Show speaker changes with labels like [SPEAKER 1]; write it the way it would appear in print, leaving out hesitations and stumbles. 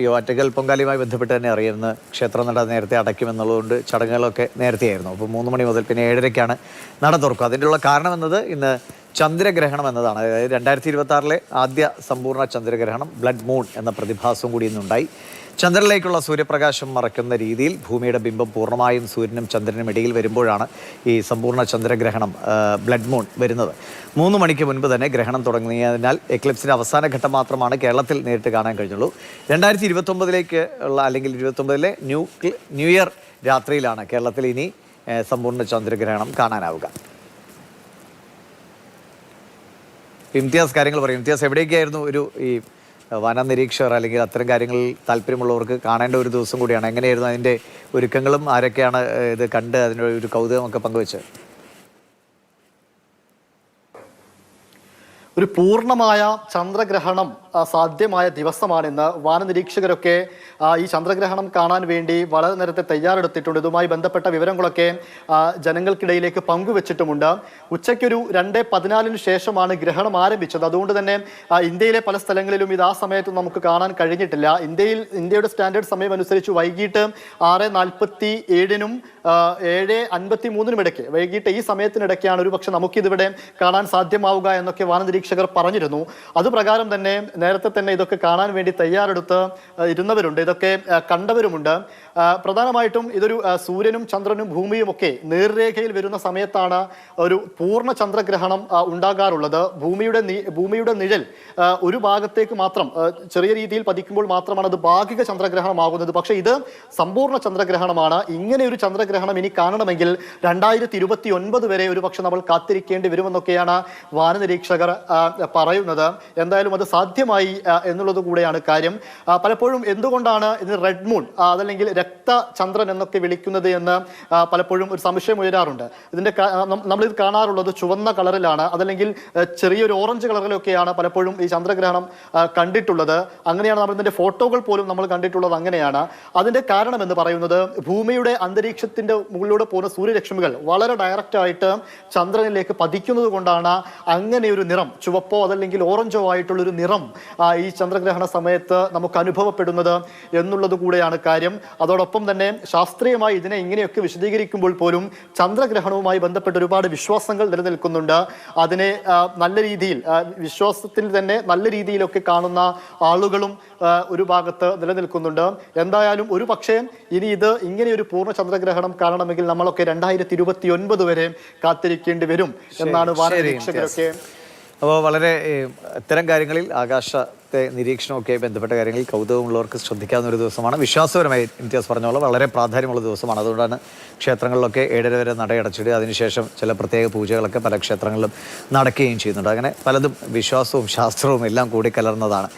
[SPEAKER 1] ഈ ഒറ്റക്കൽ പൊങ്കാലയുമായി ബന്ധപ്പെട്ട് തന്നെ അറിയുന്ന ക്ഷേത്രനട നേരത്തെ അടയ്ക്കുമെന്നുള്ളതുകൊണ്ട് ചടങ്ങുകളൊക്കെ നേരത്തെയായിരുന്നു. അപ്പോൾ 3 മണി മുതൽ പിന്നെ 7:30-ക്കാണ് നട തുറക്കുക. അതിൻ്റെയുള്ള കാരണം എന്നത് ഇന്ന് ചന്ദ്രഗ്രഹണം എന്നതാണ്. അതായത് 2026-ലെ ആദ്യ സമ്പൂർണ്ണ ചന്ദ്രഗ്രഹണം ബ്ലഡ് മൂൺ എന്ന പ്രതിഭാസവും കൂടി ഇന്നുണ്ടായി. ചന്ദ്രനിലേക്കുള്ള സൂര്യപ്രകാശം മറയ്ക്കുന്ന രീതിയിൽ ഭൂമിയുടെ ബിംബം പൂർണ്ണമായും സൂര്യനും ചന്ദ്രനും ഇടയിൽ വരുമ്പോഴാണ് ഈ സമ്പൂർണ്ണ ചന്ദ്രഗ്രഹണം ബ്ലഡ് മൂൺ വരുന്നത്. 3 മണിക്ക് മുൻപ് തന്നെ ഗ്രഹണം തുടങ്ങിയതിനാൽ എക്ലിപ്സിൻ്റെ അവസാന ഘട്ടം മാത്രമാണ് കേരളത്തിൽ നേരിട്ട് കാണാൻ കഴിഞ്ഞുള്ളൂ. 2029-ലേക്ക് ഉള്ള അല്ലെങ്കിൽ 2029-ലെ ന്യൂ ഇയർ രാത്രിയിലാണ് കേരളത്തിൽ ഇനി സമ്പൂർണ്ണ ചന്ദ്രഗ്രഹണം കാണാനാവുക. ഇംതിയാസ് കാര്യങ്ങൾ പറയും. ഇംതിയാസ്, എവിടേക്കായിരുന്നു ഈ വനനിരീക്ഷകർ അല്ലെങ്കിൽ അത്തരം കാര്യങ്ങളിൽ താല്പര്യമുള്ളവർക്ക് കാണേണ്ട ഒരു ദിവസം കൂടിയാണ്. എങ്ങനെയായിരുന്നു അതിൻ്റെ ഒരുക്കങ്ങളും, ആരൊക്കെയാണ് ഇത് കണ്ട് അതിൻ്റെ ഒരു കൗതുകമൊക്കെ പങ്കുവെച്ചത്?
[SPEAKER 2] ഒരു പൂർണ്ണമായ ചന്ദ്രഗ്രഹണം സാധ്യമായ ദിവസമാണിന്ന്. വാനനിരീക്ഷകരൊക്കെ ഈ ചന്ദ്രഗ്രഹണം കാണാൻ വേണ്ടി വളരെ നേരത്തെ തയ്യാറെടുത്തിട്ടുണ്ട്. ഇതുമായി ബന്ധപ്പെട്ട വിവരങ്ങളൊക്കെ ജനങ്ങൾക്കിടയിലേക്ക് പങ്കുവച്ചിട്ടുമുണ്ട്. ഉച്ചയ്ക്കൊരു 2:14 ശേഷമാണ് ഗ്രഹണം ആരംഭിച്ചത്. അതുകൊണ്ട് തന്നെ ഇന്ത്യയിലെ പല സ്ഥലങ്ങളിലും ഇത് ആ സമയത്ത് നമുക്ക് കാണാൻ കഴിഞ്ഞിട്ടില്ല. ഇന്ത്യയുടെ സ്റ്റാൻഡേർഡ് സമയം അനുസരിച്ച് വൈകിട്ട് 6:47-നും 7:53-നും ഇടയ്ക്ക്, വൈകിട്ട് ഈ സമയത്തിനിടയ്ക്കാണ് ഒരു പക്ഷെ നമുക്കിതിവിടെ കാണാൻ സാധ്യമാവുക എന്നൊക്കെ വാനനിരീക്ഷകർ പറഞ്ഞിരുന്നു. അതുപ്രകാരം തന്നെ നേരത്തെ തന്നെ ഇതൊക്കെ കാണാൻ വേണ്ടി തയ്യാറെടുത്ത് ഇരുന്നവരുണ്ട്, ഇതൊക്കെ കണ്ടവരുമുണ്ട്. പ്രധാനമായിട്ടും ഇതൊരു സൂര്യനും ചന്ദ്രനും ഭൂമിയും ഒക്കെ നേർരേഖയിൽ വരുന്ന സമയത്താണ് ഒരു പൂർണ്ണ ചന്ദ്രഗ്രഹണം ഉണ്ടാകാറുള്ളത്. ഭൂമിയുടെ നിഴൽ ഒരു ഭാഗത്തേക്ക് മാത്രം ചെറിയ രീതിയിൽ പതിക്കുമ്പോൾ മാത്രമാണ് അത് ഭാഗിക ചന്ദ്രഗ്രഹണമാകുന്നത്. പക്ഷേ ഇത് സമ്പൂർണ്ണ ചന്ദ്രഗ്രഹണമാണ്. ഇങ്ങനെ ഒരു ചന്ദ്രഗ്രഹണം ഇനി കാണണമെങ്കിൽ 2029 വരെ ഒരു പക്ഷെ നമ്മൾ കാത്തിരിക്കേണ്ടി വരുമെന്നൊക്കെയാണ് വാനനിരീക്ഷകർ പറയുന്നത്. എന്തായാലും അത് സാധ്യമായി എന്നുള്ളത് കൂടെയാണ് കാര്യം. പലപ്പോഴും എന്തുകൊണ്ടാണ് ഇതിന് റെഡ് മൂൺ അതല്ലെങ്കിൽ രക്തചന്ദ്രൻ എന്നൊക്കെ വിളിക്കുന്നത് എന്ന് പലപ്പോഴും ഒരു സംശയം ഉയരാറുണ്ട്. നമ്മളിത് കാണാറുള്ളത് ചുവന്ന കളറിലാണ്, അതല്ലെങ്കിൽ ചെറിയൊരു ഓറഞ്ച് കളറിലൊക്കെയാണ് പലപ്പോഴും ഈ ചന്ദ്രഗ്രഹണം കണ്ടിട്ടുള്ളത്. അങ്ങനെയാണ് നമ്മൾ ഇതിന്റെ ഫോട്ടോകൾ പോലും നമ്മൾ കണ്ടിട്ടുള്ളത്. അങ്ങനെയാണ് അതിന്റെ കാരണം എന്ന് പറയുന്നത് ഭൂമിയുടെ അന്തരീക്ഷത്തിന്റെ മുകളിലൂടെ പോകുന്ന സൂര്യരശ്മികൾ വളരെ ഡയറക്റ്റ് ആയിട്ട് ചന്ദ്രനിലേക്ക് പതിക്കുന്നത് കൊണ്ടാണ് അങ്ങനെ ഒരു നിറം, ചുവപ്പോ അതല്ലെങ്കിൽ ഓറഞ്ചോ ആയിട്ടുള്ളൊരു നിറം ഈ ചന്ദ്രഗ്രഹണ സമയത്ത് നമുക്ക് അനുഭവപ്പെടുന്നത് എന്നുള്ളത് കൂടെയാണ് കാര്യം. അതോടൊപ്പം തന്നെ ശാസ്ത്രീയമായി ഇതിനെ ഇങ്ങനെയൊക്കെ വിശദീകരിക്കുമ്പോൾ പോലും ചന്ദ്രഗ്രഹണവുമായി ബന്ധപ്പെട്ട് ഒരുപാട് വിശ്വാസങ്ങൾ നിലനിൽക്കുന്നുണ്ട്. അതിനെ നല്ല രീതിയിൽ വിശ്വാസത്തിൽ തന്നെ നല്ല രീതിയിലൊക്കെ കാണുന്ന ആളുകളും ഒരു ഭാഗത്ത് നിലനിൽക്കുന്നുണ്ട്. എന്തായാലും ഒരു പക്ഷേ ഇനി ഇത് ഇങ്ങനെ ഒരു പൂർണ്ണ ചന്ദ്രഗ്രഹണം കാണണമെങ്കിൽ നമ്മളൊക്കെ 2029 വരെ കാത്തിരിക്കേണ്ടി വരും എന്നാണ് വാനനിരീക്ഷകരൊക്കെ.
[SPEAKER 1] അപ്പോൾ വളരെ ഇത്തരം കാര്യങ്ങളിൽ ആകാശത്തെ നിരീക്ഷണമൊക്കെ ബന്ധപ്പെട്ട കാര്യങ്ങളിൽ കൗതുകമുള്ളവർക്ക് ശ്രദ്ധിക്കാവുന്ന ഒരു ദിവസമാണ്. വിശ്വാസപരമായി ഇംതിയാസ് പറഞ്ഞ പോലെ വളരെ പ്രാധാന്യമുള്ള ദിവസമാണ്. അതുകൊണ്ടാണ് ക്ഷേത്രങ്ങളിലൊക്കെ 7:30 വരെ നടയടച്ചിട്ട് അതിനുശേഷം ചില പ്രത്യേക പൂജകളൊക്കെ പല ക്ഷേത്രങ്ങളിലും നടക്കുകയും ചെയ്യുന്നുണ്ട്. അങ്ങനെ പലതും വിശ്വാസവും ശാസ്ത്രവും എല്ലാം കൂടി കലർന്നതാണ്.